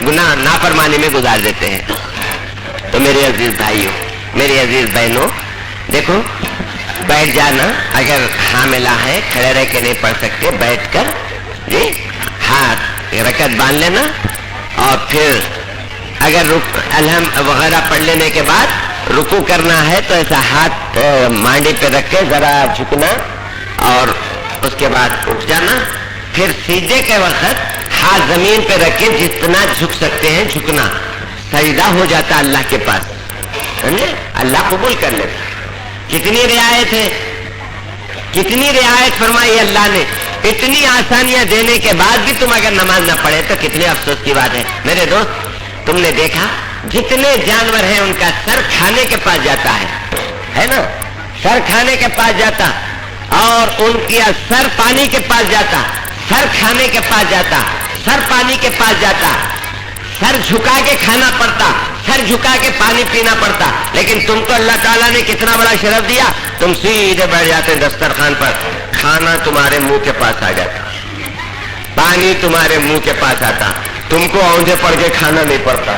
گناہ نافرمانی میں گزار دیتے ہیں. تو میرے عزیز بھائیوں، میری عزیز بہنوں، دیکھو بیٹھ جانا، اگر حاملہ ہے کھڑے رہ کے نہیں پڑھ سکتے بیٹھ کر جی ہاتھ رکعت باندھ لینا، اور پھر اگر الحم وغیرہ پڑھ لینے کے بعد رکوع کرنا ہے تو ایسا ہاتھ مانڈی پہ رکھ کے ذرا جھکنا اور اس کے بعد اٹھ جانا. پھر سجدے کے وقت ہاتھ زمین پہ رکھ کے جتنا جھک سکتے ہیں جھکنا، سجدہ ہو جاتا اللہ کے پاس، سمجھے؟ اللہ قبول کر لیتا. کتنی رعایت ہے، کتنی رعایت فرمائی اللہ نے. اتنی آسانیاں دینے کے بعد بھی تم اگر نماز نہ پڑھے تو کتنے افسوس کی بات ہے. میرے دوست، تم نے دیکھا جتنے جانور ہیں ان کا سر کھانے کے پاس جاتا ہے نا، سر کھانے کے پاس جاتا، اور ان کا سر پانی کے پاس جاتا، سر کھانے کے پاس جاتا، سر پانی کے پاس جاتا، سر جھکا کے کھانا پڑتا، سر جھکا کے پانی پینا پڑتا. لیکن تم کو اللہ تعالیٰ نے کتنا بڑا شرف دیا، تم سیدھے بیٹھ جاتے دسترخوان پر، کھانا تمہارے منہ کے پاس آ جاتا، پانی تمہارے منہ کے پاس آتا، تم کو اونجے پڑھ کے کھانا نہیں پڑتا.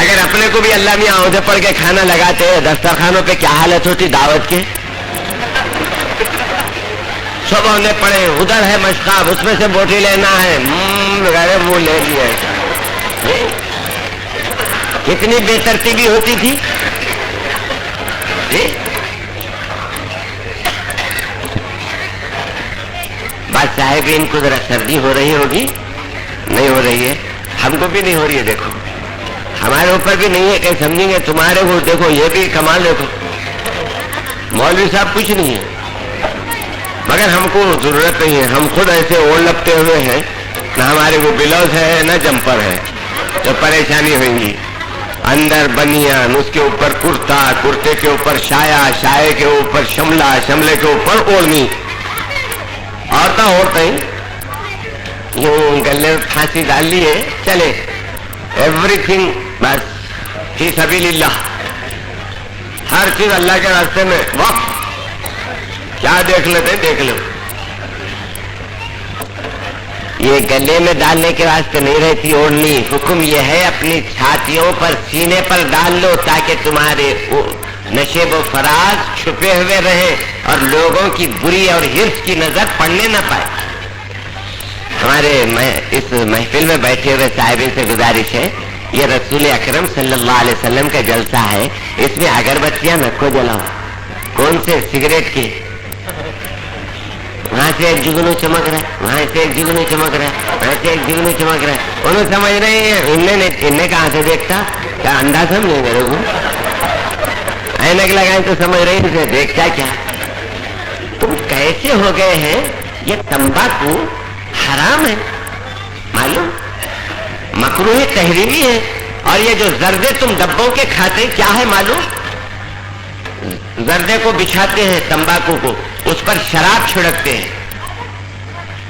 اگر اپنے کو بھی اللہ میاں اونجے پڑھ کے کھانا لگاتے دسترخوانوں پہ کیا حالت ہوتی دعوت کے. سب اونجے پڑے، ادھر ہے مشقاب، اس میں سے بوٹی لینا ہے، وہ لے لیا. کتنی بے ترتیبی ہوتی تھی. بات صاحب ان کو ذرا سردی ہو رہی ہوگی، نہیں ہو رہی ہے، ہم کو بھی نہیں ہو رہی ہے. دیکھو ہمارے اوپر بھی نہیں ہے کہ سمجھیں گے تمہارے کو. دیکھو یہ بھی کمال، دیکھو مولوی صاحب کچھ نہیں ہے، مگر ہم کو ضرورت نہیں ہے. ہم خود ایسے اوڑھ لپتے ہوئے ہیں، نہ ہمارے کو بلاؤز ہے نہ جمپر ہے، تو پریشانی ہوئیں گی. اندر بنیان، اس کے اوپر کرتا، کرتے کے اوپر شایا، شائے کے اوپر شملہ، شملے کے اوپر اوڑھنی. عورتیں یوں گلے پھانسی ڈال لیے چلے، ایوری تھنگ بس فی سبیل اللہ، ہر چیز اللہ کے راستے میں وقف. کیا دیکھ لیتے دیکھ لو. یہ گلے میں ڈالنے کے واسطے نہیں رہتی اوڑھنی. حکم یہ ہے اپنی چھاتیوں پر، سینے پر ڈال لو تاکہ تمہارے نشیب و فراز چھپے ہوئے رہیں اور لوگوں کی بری اور حرص کی نظر پڑنے نہ پائے. ہمارے اس محفل میں بیٹھے ہوئے صاحبین سے گزارش ہے، یہ رسول اکرم صلی اللہ علیہ وسلم کا جلسہ ہے، اس میں اگربتیاں نہ کو جلاؤ. کون سے؟ سگریٹ کی. وہاں سے ایک جگنو چمک رہا ہے، وہاں سے ایک جگنو چمک رہا ہے، وہاں سے ایک جگنو چمک رہا ہے. انہوں سمجھ رہے ہیں انہیں کہاں سے دیکھتا، کیا انڈا سمجھیں میرے کو؟ اینک لگائیں تو سمجھ رہے ہیں اسے دیکھتا کیا. تم کیسے ہو گئے ہیں؟ یہ تمباکو حرام ہے، معلوم، مکروہ تحریمی ہے. اور یہ جو زردے تم ڈبوں کے کھاتے کیا ہے معلوم؟ زردے کو بچھاتے ہیں، تمباکو کو، اس پر شراب چھڑکتے ہیں،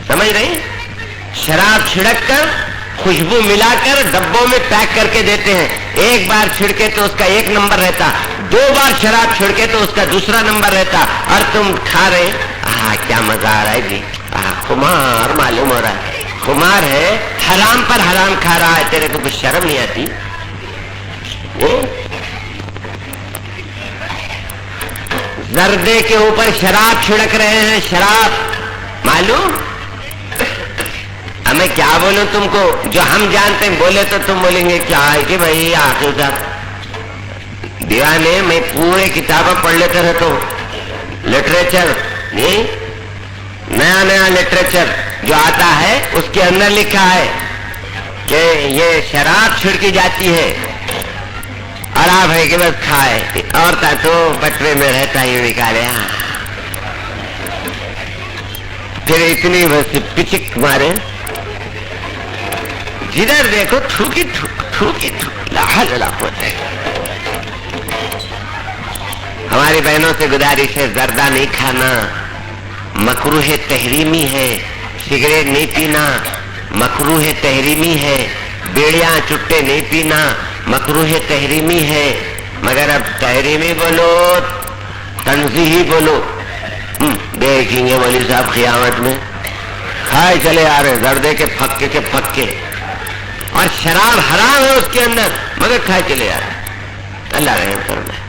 سمجھ رہے ہیں؟ شراب چھڑک کر، خوشبو ملا کر ڈبوں میں پیک کر کے دیتے ہیں. ایک بار چھڑکے تو اس کا 1 نمبر رہتا، 2 بار شراب چھڑکے تو اس کا 2 نمبر رہتا، اور تم کھا رہے. کیا مزہ آ رہا ہے جی. خمار معلوم ہو رہا ہے، خمار ہے، حرام پر حرام کھا رہا ہے. تیرے کو کچھ شرم نہیں آتی؟ زردے کے اوپر شراب چھڑک رہے ہیں، شراب، معلوم. میں کیا بولوں تم کو؟ جو ہم جانتے ہیں بولے تو تم بولیں گے کیا ہے کہ بھائی آخر صاحب دیوانے. میں پورے کتابیں پڑھ لیتا رہتا ہوں، لٹریچر نہیں، نیا نیا لٹریچر جو آتا ہے اس کے اندر لکھا ہے کہ یہ شراب چھڑکی جاتی ہے اور آپ ہے کہ بس کھائے. اور تو بٹوے میں رہتا ہی نکالے، پھر اتنی بس پچک مارے، جدھر دیکھو تھوکی تھوکی لاحال ہوتا ہے. ہماری بہنوں سے گزارش ہے، زردہ نہیں کھانا، مکروہ تحریمی ہے. سگریٹ نہیں پینا، مکروہ تحریمی ہے. بیڑیاں چٹے نہیں پینا، مکروہ تحریمی ہے. مگر اب تحریمی بولو، تنزیہی بولو، دیکھیں گے مولوی صاحب قیامت میں کھائے چلے آ رہے زردے کے پھکے کے پھکے. اور شراب حرام ہے اس کے اندر، مگر کھائے چلے جا رہے. اللہ رحم فرمائے.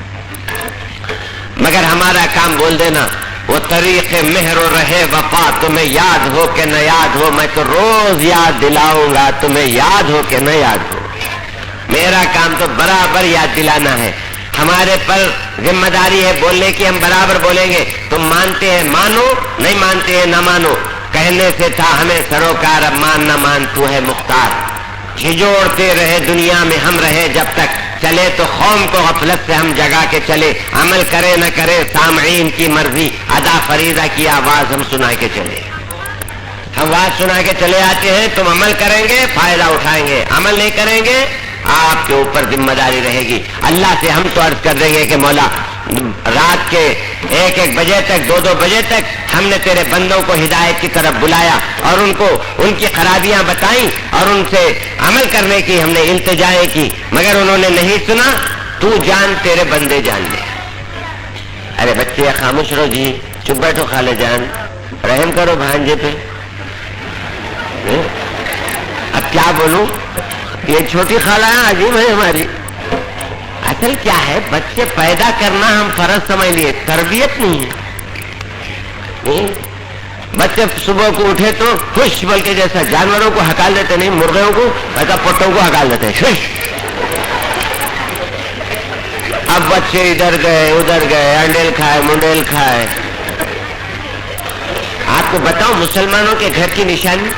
مگر ہمارا کام بول دینا وہ طریق مہر و رہے وفا، تمہیں یاد ہو کہ نہ یاد ہو میں تو روز یاد دلاؤں گا، تمہیں یاد ہو کہ نہ یاد ہو. میرا کام تو برابر یاد دلانا ہے. ہمارے پر ذمہ داری ہے بولنے کی، ہم برابر بولیں گے. تم مانتے ہیں مانو، نہیں مانتے ہیں نہ مانو. کہنے سے تھا ہمیں سروکار، اب مان نہ مان تو ہے مختار. جھجوڑتے رہے دنیا میں ہم رہے جب تک، چلے تو قوم کو غفلت سے ہم جگا کے چلے. عمل کرے نہ کرے سامعین کی مرضی، ادا فریضہ کی آواز ہم سنا کے چلے. ہم آواز سنا کے چلے آتے ہیں، تم عمل کریں گے فائدہ اٹھائیں گے، عمل نہیں کریں گے آپ کے اوپر ذمہ داری رہے گی. اللہ سے ہم تو عرض کر دیں گے کہ مولا رات کے 1-1 بجے تک 2-2 بجے تک ہم نے تیرے بندوں کو ہدایت کی طرف بلایا اور ان کو ان کی خرابیاں بتائیں اور ان سے عمل کرنے کی ہم نے التجائیں کی، مگر انہوں نے نہیں سنا. تو جان تیرے بندے جان لے. ارے بچے خاموش رہو جی، چپ بیٹھو. خالے جان رحم کرو بھانجے پہ. اب کیا بولوں، یہ چھوٹی خالہ عجیب ہے ہماری. اصل کیا ہے، بچے پیدا کرنا ہم فرض سمجھ لیے، تربیت نہیں ہے. بچے صبح کو اٹھے تو خوش، بلکہ جیسا جانوروں کو ہکال دیتے نہیں، مرغیوں کو ایسا پٹوں کو ہکال دیتے ہیں خوش. اب بچے ادھر گئے ادھر گئے، انڈیل کھائے منڈیل کھائے. آپ کو بتاؤں مسلمانوں کے گھر کی نشانی،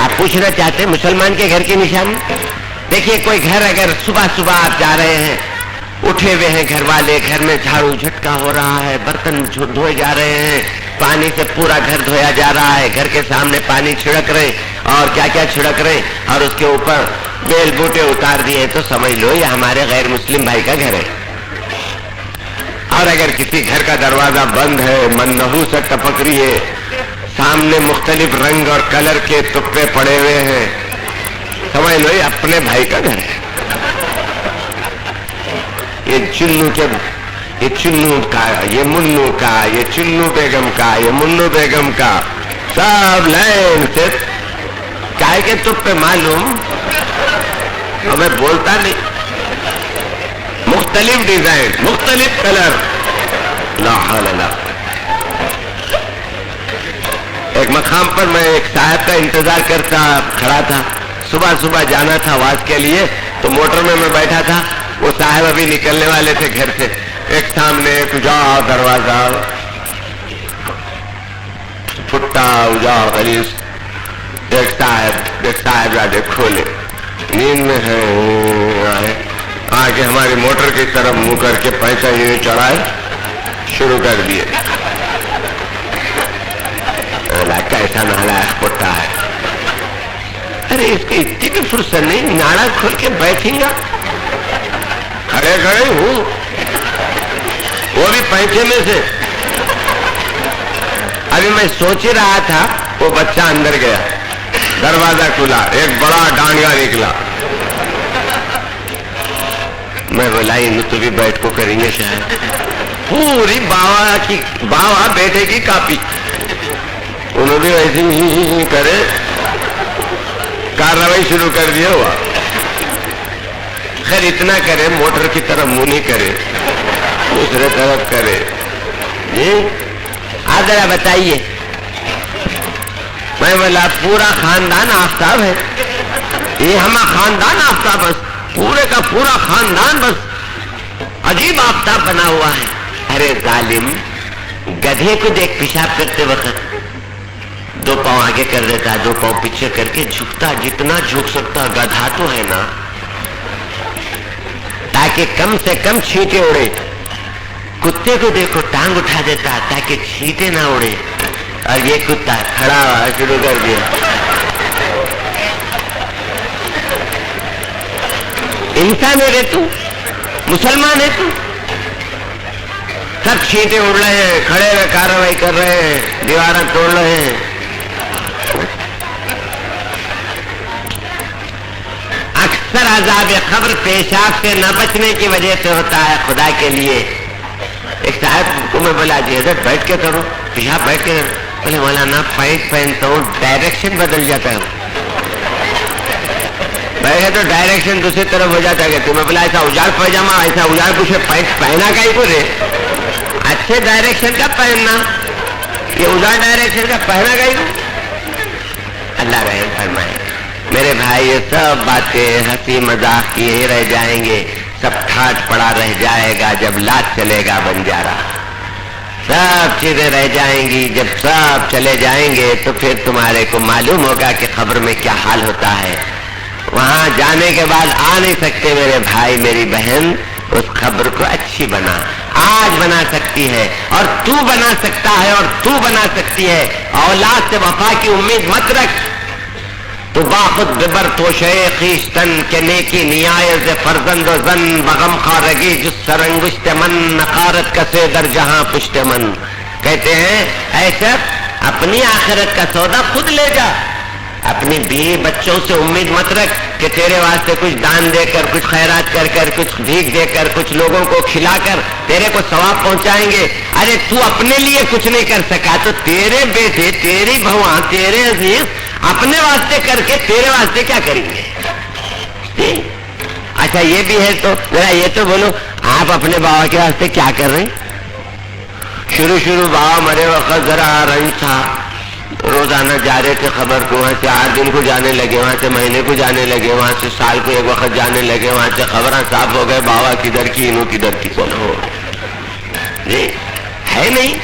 آپ پوچھنا چاہتے ہیں مسلمان کے گھر کی نشانی؟ دیکھیے کوئی گھر اگر صبح صبح آپ جا رہے ہیں، اٹھے ہوئے ہیں گھر والے، گھر میں جھاڑو جھٹکا ہو رہا ہے، برتن دھوئے جا رہے ہیں، پانی سے پورا گھر دھویا جا رہا ہے، گھر کے سامنے پانی چھڑک رہے اور کیا کیا چھڑک رہے اور اس کے اوپر بیل بوٹے اتار دیے، تو سمجھ لو یہ ہمارے غیر مسلم بھائی کا گھر ہے. اور اگر کسی گھر کا دروازہ بند ہے، منحوس سے ٹپک رہی ہے، سامنے مختلف رنگ اور کلر کے ٹکڑے پڑے ہوئے ہیں، سمجھ لو یہ اپنے بھائی کا گھر ہے. یہ چنو کا، یہ منو کا، یہ چنو بیگم کا، یہ منو بیگم کا، سب لائن سے کائے کے تپ پہ معلوم، ہمیں بولتا نہیں. مختلف ڈیزائن، مختلف کلر، لا حول ولا. ایک مقام پر میں ایک صاحب کا انتظار کرتا کھڑا تھا، صبح صبح جانا تھا آواز کے لیے، تو موٹر میں بیٹھا تھا. وہ صاحب ابھی نکلنے والے تھے گھر سے. ایک سامنے اجا دروازہ پھٹا اجا غلیظ، ایک صاحب جا کھولے، نیند میں ہے، آگے ہماری موٹر کی طرف منہ کر کے پیسہ یہ چڑھائے شروع کر دیے. کیسا نالائق پٹا ہے. ارے اس کی اتنی بھی فرصت نہیں، ناڑا کھول کے بیٹھیں گا. کھڑے کھڑے ہوں، وہ بھی پیسے میں سے. ابھی میں سوچ ہی رہا تھا، وہ بچہ اندر گیا، دروازہ کھلا، ایک بڑا ڈانگا نکلا. میں بولا تو بھی بیٹھ کو کریں گے شاید. پوری باوا بیٹے کی کاپی، انہوں نے ایسی ہی کرے کارروائی شروع کر دیا. ہوا خیر اتنا کرے، موٹر کی طرف منہ نہیں کرے، دوسرے طرف کرے. آپ ذرا بتائیے. میں بولا پورا خاندان آفتاب ہے، یہ ہمارا خاندان آفتاب، بس پورے کا پورا خاندان بس عجیب آفتاب بنا ہوا ہے. ارے ظالم، گدھے کو دیکھ پیشاب کرتے وقت 2 پاؤں آگے کر دیتا، 2 پاؤں پیچھے کر کے جھکتا، جتنا جھک سکتا. گدھا تو ہے نا، تاکہ کم سے کم چھینٹے اڑے. کتے کو دیکھو ٹانگ اٹھا دیتا تاکہ چھینٹے نہ اڑے، اور یہ کتا کھڑا ہوا شروع کر دیا. انسان ہے رے تو، مسلمان ہے تو. سب چھینٹے اڑ رہے ہیں، کھڑے ہوئے کارروائی کر رہے ہیں، دیواریں توڑ رہے ہیں. اکثر عذاب قبر پیشاب سے نہ بچنے کی وجہ سے ہوتا ہے. خدا کے لیے ایک صاحب کو میں بولا جی حضرت بیٹھ کے کرو پیشاب، بیٹھ کے کرو. بولے مولانا پینٹ پہنتا ہوں ڈائریکشن بدل جاتا ہے. تو ڈائریکشن دوسری طرف ہو جاتا ہے. تمہیں بولا ایسا اجاڑ پائجامہ ایسا اجاڑ کچھ پہنا کا ہی بولے اچھے ڈائریکشن کا پہننا, یہ اجاڑ ڈائریکشن کا پہنا کا ہی. اللہ رحم فرمائے. میرے بھائی یہ سب باتیں ہنسی مذاق کیے رہ جائیں گے, سب ٹھاٹ پڑا رہ جائے گا جب لات چلے گا بنجارا. سب چیزیں رہ جائیں گی, جب سب چلے جائیں گے تو پھر تمہارے کو معلوم ہوگا کہ قبر میں کیا حال ہوتا ہے. وہاں جانے کے بعد آ نہیں سکتے میرے بھائی میری بہن. اس قبر کو اچھی بنا, آج بنا سکتی ہے اور تو بنا سکتا ہے اور تو بنا سکتی ہے. اولاد سے وفا کی امید مت رکھ. تو باخود ببر توشے خیشتن کے نیکی نیاز فرزند و زن بغم خارگی جس سرنگشت من نقارت کسے در جہاں پشت من. کہتے ہیں ایسا اپنی آخرت کا سودا خود لے جا. اپنی بیوی بچوں سے امید مت رکھ کہ تیرے واسطے کچھ دان دے کر, کچھ خیرات کر کر, کچھ بھیک دے کر, کچھ لوگوں کو کھلا کر تیرے کو ثواب پہنچائیں گے. ارے تو اپنے لیے کچھ نہیں کر سکا تو تیرے بیٹے, تیری بہواں, تیرے عزیز اپنے واسطے کر کے تیرے واسطے کیا کریں گے؟ اچھا یہ بھی ہے تو ذرا یہ تو بولو, آپ اپنے بابا کے واسطے کیا کر رہے ہیں؟ شروع بابا مرے وقت ذرا رنج تھا, روزانہ جا رہے تھے خبر کو, وہاں سے 8 دن کو جانے لگے, وہاں سے مہینے کو جانے لگے, وہاں سے سال کو ایک وقت جانے لگے, وہاں سے خبریں صاف ہو گئے بابا کدھر کی, انہوں کدھر کی. کون ہو جی ہے نہیں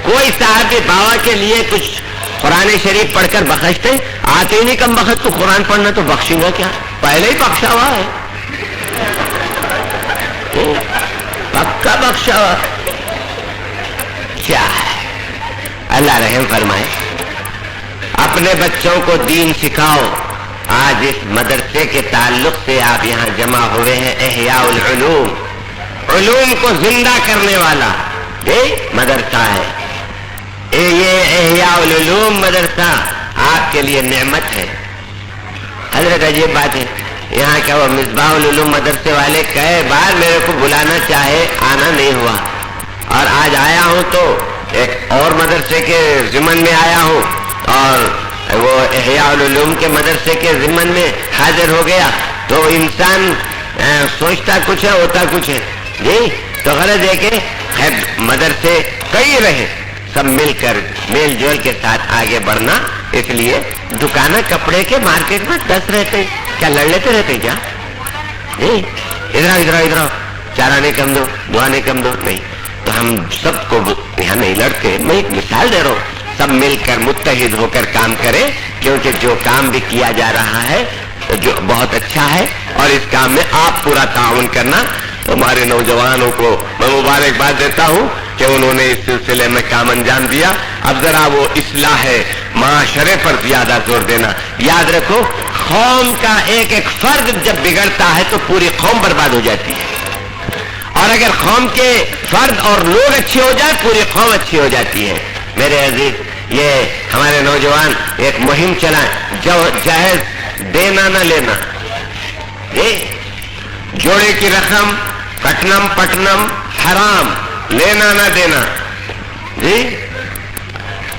کوئی صاحب بابا کے لیے کچھ قرآن شریف پڑھ کر بخشتے آتے ہی نہیں. کم بخش تو قرآن پڑھنا تو بخشوں گا کیا؟ پہلے ہی بخشا ہوا ہے, پکا بخشا ہوا کیا ہے. اللہ رحم فرمائے. اپنے بچوں کو دین سکھاؤ. آج اس مدرسے کے تعلق سے آپ یہاں جمع ہوئے ہیں. احیاء العلوم, علوم کو زندہ کرنے والا یہ مدرسہ ہے. یہ احیاء العلوم مدرسہ آپ کے لیے نعمت ہے. حضرت عجیب بات ہے, یہاں کیا وہ مصباح العلوم مدرسے والے کئی بار میرے کو بلانا چاہے, آنا نہیں ہوا, اور آج آیا ہوں تو ایک اور مدرسے کے ضمن میں آیا ہوں اور وہ احیاء العلوم کے مدرسے کے ضمن میں حاضر ہو گیا. تو انسان سوچتا کچھ ہے ہوتا کچھ ہے جی. تو غرض ہے کہ مدرسے کئی رہے, سب مل کر میل جول کے ساتھ آگے بڑھنا. اس لیے دکانیں کپڑے کے مارکیٹ میں 10 رہتے, کیا لڑ لیتے رہتے کیا؟ ادھر چارانے کم دو, دعانے کم دو, نہیں. تو ہم سب کو یہاں نہیں لڑتے. میں ایک مثال دے رہا ہوں, سب مل کر متحد ہو کر کام کریں, کیونکہ جو کام بھی کیا جا رہا ہے جو بہت اچھا ہے, اور اس کام میں آپ پورا تعاون کرنا. ہمارے نوجوانوں کو میں مبارکباد دیتا ہوں کہ انہوں نے اس سلسلے میں کام انجام دیا. اب ذرا وہ اصلاح معاشرے پر زیادہ زور دینا. یاد رکھو, قوم کا ایک ایک فرد جب بگڑتا ہے تو پوری قوم برباد ہو جاتی ہے, اور اگر قوم کے فرد اور لوگ اچھے ہو جائے پوری قوم اچھی ہو جاتی ہے. میرے عزیز, یہ ہمارے نوجوان ایک مہم چلائیں, جو جہیز دینا نہ لینا. جوڑے کی رقم کٹنم پٹنم حرام, لینا نہ دینا. جی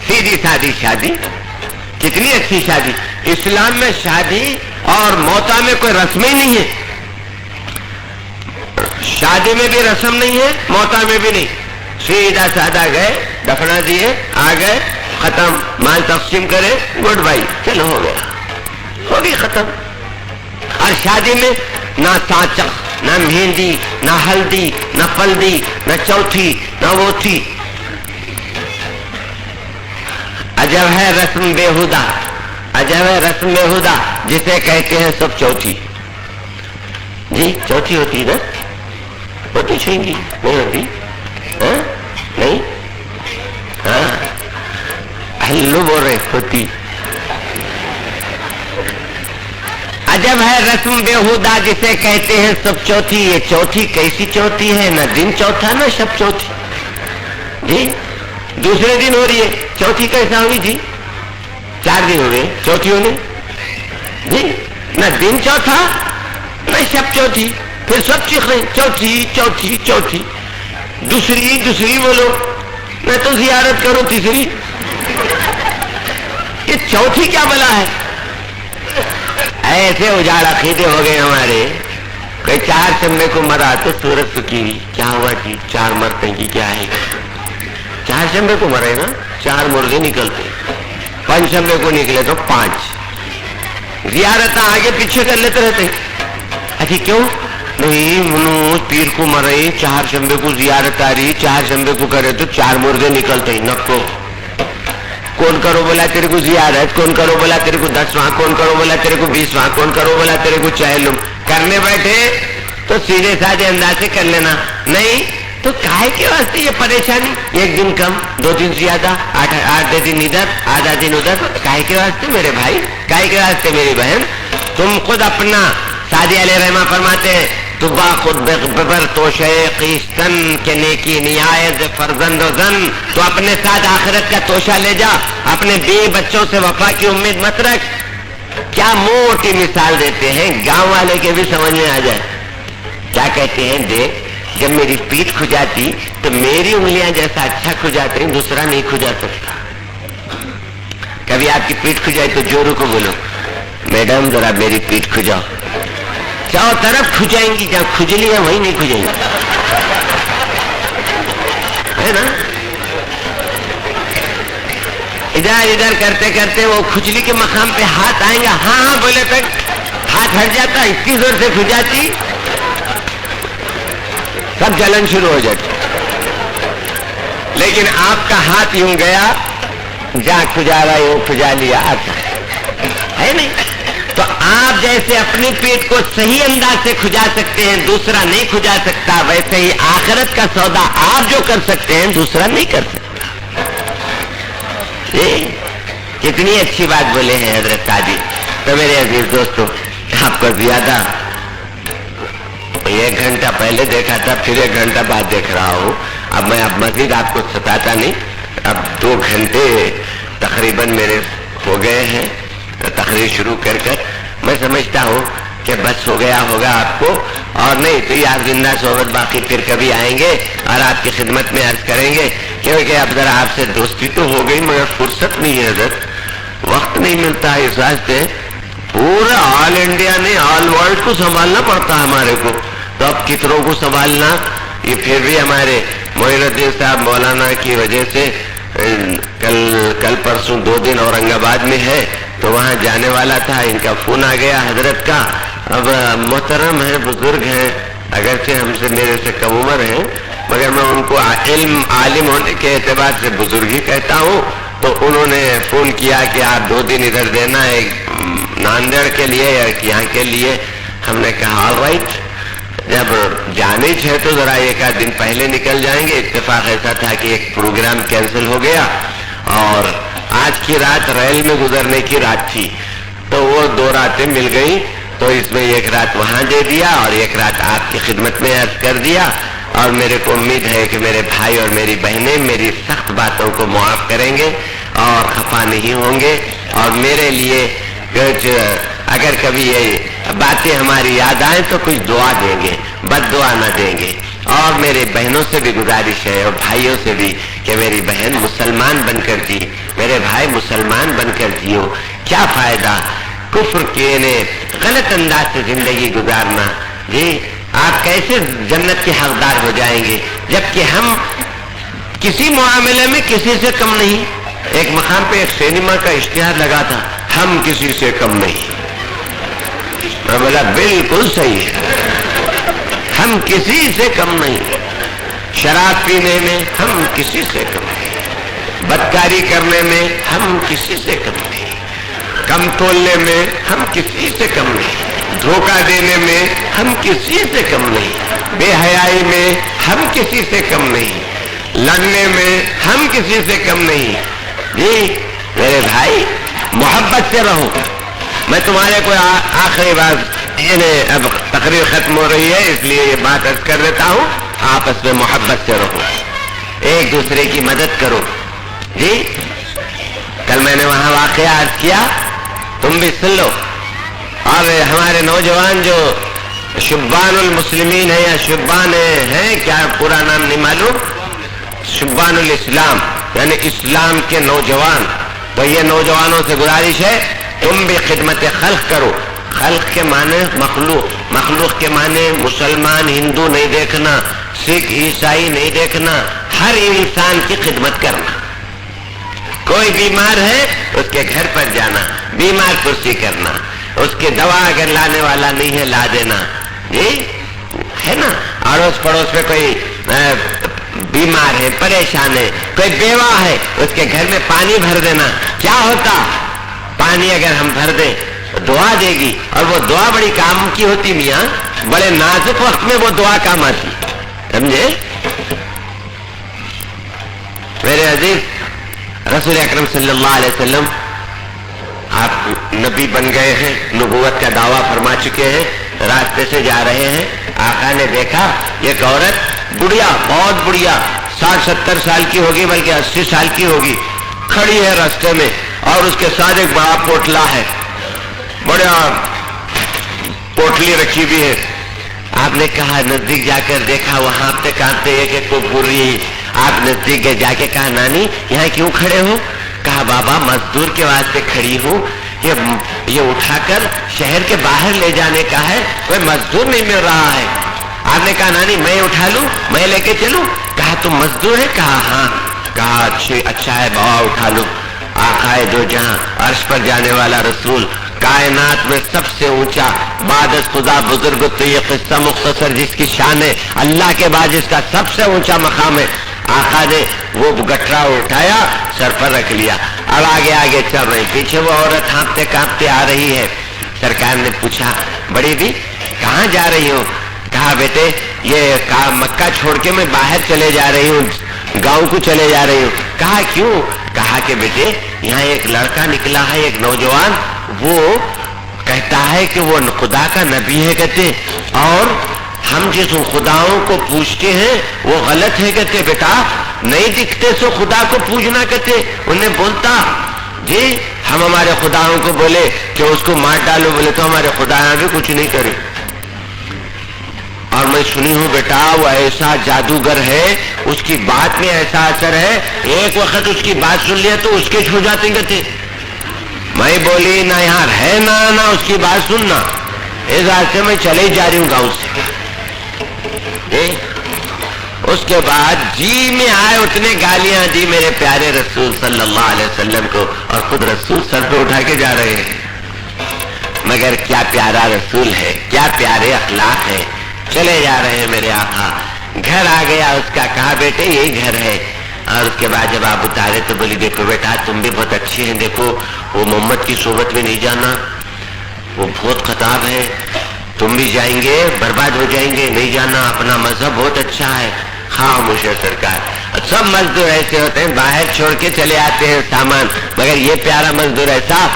سیدھی سادی شادی, کتنی اچھی شادی. اسلام میں شادی اور موتا میں کوئی رسم ہی نہیں ہے. شادی میں بھی رسم نہیں ہے, موتا میں بھی نہیں. سیدھا سادہ گئے, دفنا دیے, آ گئے, ختم. مال تقسیم کرے, گڈ بائی, چلو ہو گیا, ہو گئی ختم. اور شادی میں نہ سانچا, نہ مہندی, نہ ہلدی, نہ پلدی, نہ چوتھی, نہ وہ تھی. عجب ہے رسم بےہودہ, عجب ہے رسم بےہودہ جسے کہتے ہیں سب چوتھی. جی چوتھی ہوتی نا, ہوتی چاہیے, نہیں ہوتی, نہیں, ہاں ہلو بول رہے ہوتی. عجب ہے رسم بےہودہ جسے کہتے ہیں سب چوتھی. یہ چوتھی کیسی چوتھی ہے, نہ دن چوتھا نہ شب چوتھی. جی دوسرے دن ہو رہی ہے, چوتھی کیسا ہوگی جی؟ 4 دن ہو گئے چوتھی ہونے. جی نہ دن چوتھا نہ شب چوتھی, پھر سب چیخ رہے چوتھی چوتھی چوتھی. دوسری بولو, میں تو زیارت کروں تیسری. یہ چوتھی کیا بلا ہے؟ ایسے اجاڑ عقیدے ہو گئے ہمارے. کوئی 4 شنبے کو مرا تو سورج سکی ہوئی. کیا ہوا جی 4 مرتے کی کیا ہے؟ 4 شنبے کو مرے نا 4 مردے نکلتے. 5 شنبے کو نکلے تو 5 زیارت آگے پیچھے کر لیتے رہتے. اچھا کیوں نہیں منو پیر کو مرے 4 شنبے کو زیارت آ رہی 4 شنبے کو کرے تو 4 مردے نکلتے. نکو کون کرو بولا تیرے کو زیارت, کون کرو بولا تیرے کو 10واں, کون کرو بولا تیرے کو 20واں, کون کرو بولا تیرے کو چہلم. کرنے بیٹھے تو سیدھے سادھے انداز سے کر لینا. نہیں تو کائے کے واسطے یہ پریشانی؟ 1 دن کم 2 دن زیادہ 8 دن ادھر آدھا دن ادھر. کائے کے واسطے میرے بھائی, کائے کے واسطے میری بہن؟ تم خود اپنا سادی علیہ رحمہ فرماتے ہیں تو با خود ببر تو شیخیستن کے نیکی نیایت فرزند و زن. تو اپنے ساتھ آخرت کا توشہ لے جا, اپنے بیوی بچوں سے وفا کی امید مت رکھ. کیا موٹی مثال دیتے ہیں, گاؤں والے کے بھی سمجھ میں آ جائے. کیا کہتے ہیں, دیکھ جب میری پیٹھ کھجاتی تو میری انگلیاں جیسا اچھا کھجاتے ہیں دوسرا نہیں کھجا سکتا. کبھی آپ کی پیٹھ کھجائے تو جورو کو بولو میڈم ذرا میری پیٹھ کھجاؤ. چاروں طرف کھجائیں گی, جہاں کھجلی ہے وہیں نہیں کھجائیں گی, ہے نا. ادھر ادھر کرتے کرتے وہ کھجلی کے مقام پہ ہاتھ آئیں گا, ہاں ہاں بولے تک ہاتھ ہٹ جاتا, اتنی زور سے کھجاتی سب جلن شروع ہو جاتی. لیکن آپ کا ہاتھ یوں گیا جہاں کھجا رہا یوں کھجا لیا آتا ہے نہیں. تو آپ جیسے اپنی پیٹ کو صحیح انداز سے کھجا سکتے ہیں دوسرا نہیں کھجا سکتا, ویسے ہی آخرت کا سودا آپ جو کر سکتے ہیں دوسرا نہیں کر سکتا. کتنی اچھی بات بولے ہیں حضرت سعدی. تو میرے عزیز دوستو, آپ کو زیادہ 1 گھنٹہ پہلے دیکھا تھا, پھر 1 گھنٹہ بعد دیکھ رہا ہوں. اب میں اب مزید آپ کو ستاتا نہیں. اب 2 گھنٹے تقریباً میرے ہو گئے ہیں تقریر شروع کر کر. میں سمجھتا ہوں کہ بس ہو گیا ہوگا آپ کو, اور نہیں تو یار زندہ صحبت باقی پھر کبھی آئیں گے اور آپ کی خدمت میں عرض کریں گے, کیونکہ اب ذرا آپ سے دوستی تو ہو گئی مگر فرصت نہیں ہے حضرت, وقت نہیں ملتا ہے. اس واسطے پورا آل انڈیا نے آل ورلڈ کو سنبھالنا پڑتا ہے ہمارے کو. تو اب کتنوں کو سنبھالنا, یہ پھر بھی ہمارے معین الدین صاحب مولانا کی وجہ سے کل پرسوں 2 دن اورنگ آباد میں ہے تو وہاں جانے والا تھا. ان کا فون آ گیا حضرت کا. اب محترم ہیں, بزرگ ہیں, اگرچہ ہم سے میرے سے کم عمر ہیں مگر میں ان کو عالم ہونے کے اعتبار سے بزرگ ہی کہتا ہوں. تو انہوں نے فون کیا کہ آپ 2 دن ادھر دینا ہے ناندیڑ کے لیے یا یہاں کے لیے. ہم نے کہا آل رائٹ, جب جانے ہے تو ذرا 1 دن پہلے نکل جائیں گے. اتفاق ایسا تھا کہ ایک پروگرام کینسل ہو گیا اور آج کی رات ریل میں گزرنے کی رات تھی, تو وہ 2 راتیں مل گئی. تو اس میں 1 رات وہاں دے دیا اور 1 رات آپ کی خدمت میں عرض کر دیا. اور میرے کو امید ہے کہ میرے بھائی اور میری بہنیں میری سخت باتوں کو معاف کریں گے اور خفا نہیں ہوں گے, اور میرے لیے اگر کبھی یہ باتیں ہماری یاد آئیں تو کچھ دعا دیں گے, بد دعا نہ دیں گے. اور میرے بہنوں سے بھی گزارش ہے اور بھائیوں سے بھی کہ میری بہن مسلمان بن کر جی, میرے بھائی مسلمان بن کر جیو. کیا فائدہ کفر کے غلط انداز سے زندگی گزارنا. جی آپ کیسے جنت کے حقدار ہو جائیں گے جبکہ ہم کسی معاملے میں کسی سے کم نہیں. ایک مقام پہ ایک سینما کا اشتہار لگا تھا, ہم کسی سے کم نہیں. میں بولا بالکل صحیح ہے, ہم کسی سے کم نہیں. شراب پینے میں ہم کسی سے کم نہیں, بدکاری کرنے میں ہم کسی سے کم نہیں, کم تولنے میں ہم کسی سے کم نہیں, دھوکہ دینے میں ہم کسی سے کم نہیں, بے حیائی میں ہم کسی سے کم نہیں, لڑنے میں ہم کسی سے کم نہیں. جی میرے بھائی محبت سے رہو. میں تمہارے کو آخری بات, اب تقریر ختم ہو رہی ہے اس لیے یہ بات عرض کر دیتا ہوں, آپس میں محبت سے رہو, ایک دوسرے کی مدد کرو. جی کل میں نے وہاں واقعہ عرض کیا, تم بھی سن لو. اور ہمارے نوجوان جو شبان المسلمین ہیں یا شبان ہیں, کیا پورا نام نہیں معلوم, شبان الاسلام یعنی اسلام کے نوجوان, تو یہ نوجوانوں سے گزارش ہے تم بھی خدمت خلق کرو. خلق کے معنی مخلوق، مخلوق کے معنی مسلمان ہندو نہیں دیکھنا، سکھ عیسائی نہیں دیکھنا، ہر انسان کی خدمت کرنا. کوئی بیمار ہے اس کے گھر پر جانا، بیمار پرسی کرنا، اس کے دوا اگر لانے والا نہیں ہے لا دینا، جی ہے نا. اڑوس پڑوس میں کوئی بیمار ہے، پریشان ہے، کوئی بیوہ ہے، اس کے گھر میں پانی بھر دینا. کیا ہوتا؟ پانی اگر ہم بھر دیں دعا دے گی، اور وہ دعا بڑی کام کی ہوتی میاں، بڑے نازک وقت میں وہ دعا کام آتی، سمجھے میرے عزیز. رسول اکرم صلی اللہ علیہ وسلم آپ نبی بن گئے ہیں، نبوت کا دعویٰ فرما چکے ہیں، راستے سے جا رہے ہیں، آقا نے دیکھا ایک عورت بڑھیا، بہت بڑھیا، 60-70 سال کی ہوگی، بلکہ 80 سال کی ہوگی، کھڑی ہے راستے میں، اور اس کے ساتھ ایک بڑا پوٹلا ہے، بڑا پوٹلی رکھی ہوئی ہے. آپ نے کہا، نزدیک جا کر دیکھا، وہاں پہ کانپتے ایک ایک کو پور رہی. آپ نزدیک جا کے کہا، نانی یہاں کیوں کھڑے ہو؟ کہا، بابا مزدور کے واسطے کھڑی ہوں، یہ اٹھا کر شہر کے باہر لے جانے کا ہے، کوئی مزدور نہیں مل رہا ہے. آپ نے کہا، نانی میں اٹھا لوں، میں لے کے چلوں؟ کہا، تم مزدور ہے؟ کہا، ہاں. کہا، اچھا ہے بابا اٹھا لوں. آقا دو جہاں، عرش پر جانے والا رسول، کائنات میں سب سے اونچا، بعد از خدا بزرگ تو یہ قصہ مختصر، جس کی شان ہے اللہ کے بعد جس کا سب سے اونچا مقام ہے. آقا نے وہ گٹرا اٹھایا، سر پر رکھ لیا، اب آگے آگے چل رہی. پیچھے وہ عورت ہانپتے کانپتے آ رہی ہے. سرکار نے پوچھا، بڑی بھی کہاں جا رہی ہو؟ کہا، بیٹے یہ مکہ چھوڑ کے میں باہر چلے جا رہی ہوں، گاؤں کو چلے جا رہی ہوں. کہا، کیوں؟ کہا کہ بیٹے یہاں ایک لڑکا نکلا ہے، ایک نوجوان، وہ کہتا ہے کہ وہ خدا کا نبی ہے کہتے، اور ہم جس خداؤں کو پوچھتے ہیں وہ غلط ہے کہتے. بیٹا نہیں دکھتے سو خدا کو پوجنا کہتے. انہیں بولتا، جی ہم ہمارے خداؤں کو بولے کہ اس کو مار ڈالو، بولے تو ہمارے خدایاں بھی کچھ نہیں کرے. اور میں سنی ہوں بیٹا وہ ایسا جادوگر ہے، اس کی بات میں ایسا اثر ہے، ایک وقت اس کی بات سن لیا تو اس کے چھو جاتے کہتے. میں بولی، نہ یہاں رہنا نہ اس کی بات سننا، اس راستے میں چلے جا رہی ہوں گاؤں سے. اس کے بعد جی میں آئے اتنے گالیاں دی میرے پیارے رسول صلی اللہ علیہ وسلم کو، اور خود رسول سر پہ اٹھا کے جا رہے ہیں. مگر کیا پیارا رسول ہے، کیا پیارے اخلاق ہیں. چلے جا رہے ہیں میرے آقا. گھر آ گیا اس کا، کہا بیٹے یہی گھر ہے. اور اس کے بعد جب آپ اتارے تو بولی، دیکھو بیٹا تم بھی بہت اچھے ہیں، دیکھو وہ محمد کی صحبت میں نہیں جانا، وہ بہت خطاب ہے، تم بھی جائیں گے برباد ہو جائیں گے، نہیں جانا، اپنا مذہب بہت اچھا ہے. خاموش ہے سرکار. سب مزدور ایسے ہوتے ہیں، باہر چھوڑ کے چلے آتے ہیں سامان، مگر یہ پیارا مزدور ایسا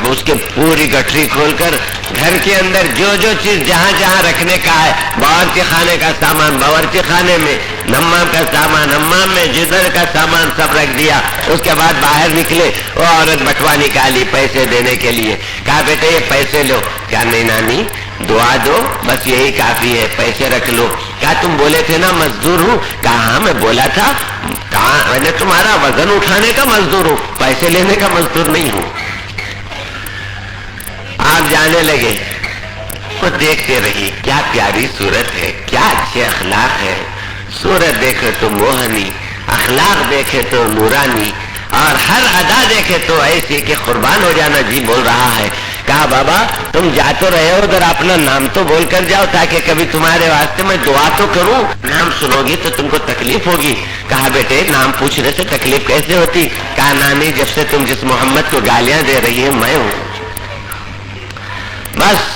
اس کے پوری گٹری کھول کر گھر کے اندر جو چیز جہاں جہاں رکھنے کا ہے، باورچی خانے کا سامان باورچی خانے میں، نمام کا سامان نمام میں، جدر کا سامان سب رکھ دیا. اس کے بعد باہر نکلے، وہ عورت بٹوا نکالی پیسے دینے کے لیے. کہا بیٹے یہ پیسے لو. کیا نہیں نانی دعا دو بس یہی کافی ہے، پیسے رکھ لو. کیا تم بولے تھے نا مزدور ہوں؟ کہا ہاں میں بولا تھا. کہاں میں نے تمہارا وزن اٹھانے کا مزدور ہوں، پیسے لینے کا مزدور نہیں ہوں. آپ جانے لگے. وہ دیکھتے رہی، کیا پیاری صورت ہے، کیا اچھے اخلاق ہے. صورت دیکھے تو موہنی، اخلاق دیکھے تو نورانی، اور ہر ادا دیکھے تو ایسی کہ قربان ہو جانا جی بول رہا ہے. کہا بابا تم جا تو رہے ہو ادھر، اپنا نام تو بول کر جاؤ تاکہ کبھی تمہارے واسطے میں دعا تو کروں. نام سنو گی تو تم کو تکلیف ہوگی. کہا بیٹے نام پوچھنے سے تکلیف کیسے ہوتی؟ کہا نانی جب سے تم جس محمد کو گالیاں دے رہی ہے میں ہوں. بس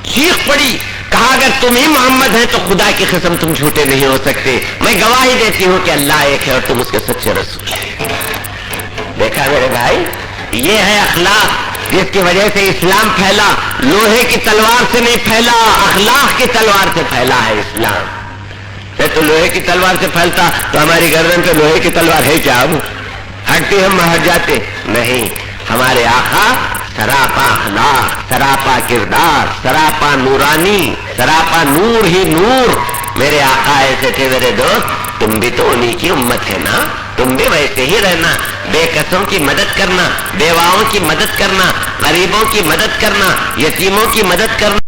چیخ پڑی. کہا اگر تم ہی محمد ہیں تو خدا کی قسم تم جھوٹے نہیں ہو سکتے. میں گواہی دیتی ہوں کہ اللہ ایک ہے اور تم اس کے سچے رسول ہیں. دیکھا میرے بھائی، یہ ہے اخلاق جس کی وجہ سے اسلام پھیلا. لوہے کی تلوار سے نہیں پھیلا، اخلاق کی تلوار سے پھیلا ہے اسلام. تو لوہے کی تلوار سے پھیلتا تو ہماری گردن پہ لوہے کی تلوار ہے کیا؟ اب ہٹتے ہم ہٹ جاتے نہیں. ہمارے آقا سراپا اخلاق، سراپا کردار، سراپا نورانی، سراپا نور ہی نور. میرے آقا ایسے تھے میرے دوست. تم بھی تو انہی کی امت ہے نا، تم بھی ویسے ہی رہنا. بے کسوں کی مدد کرنا، بیواؤں کی مدد کرنا، غریبوں کی مدد کرنا، یتیموں کی مدد کرنا،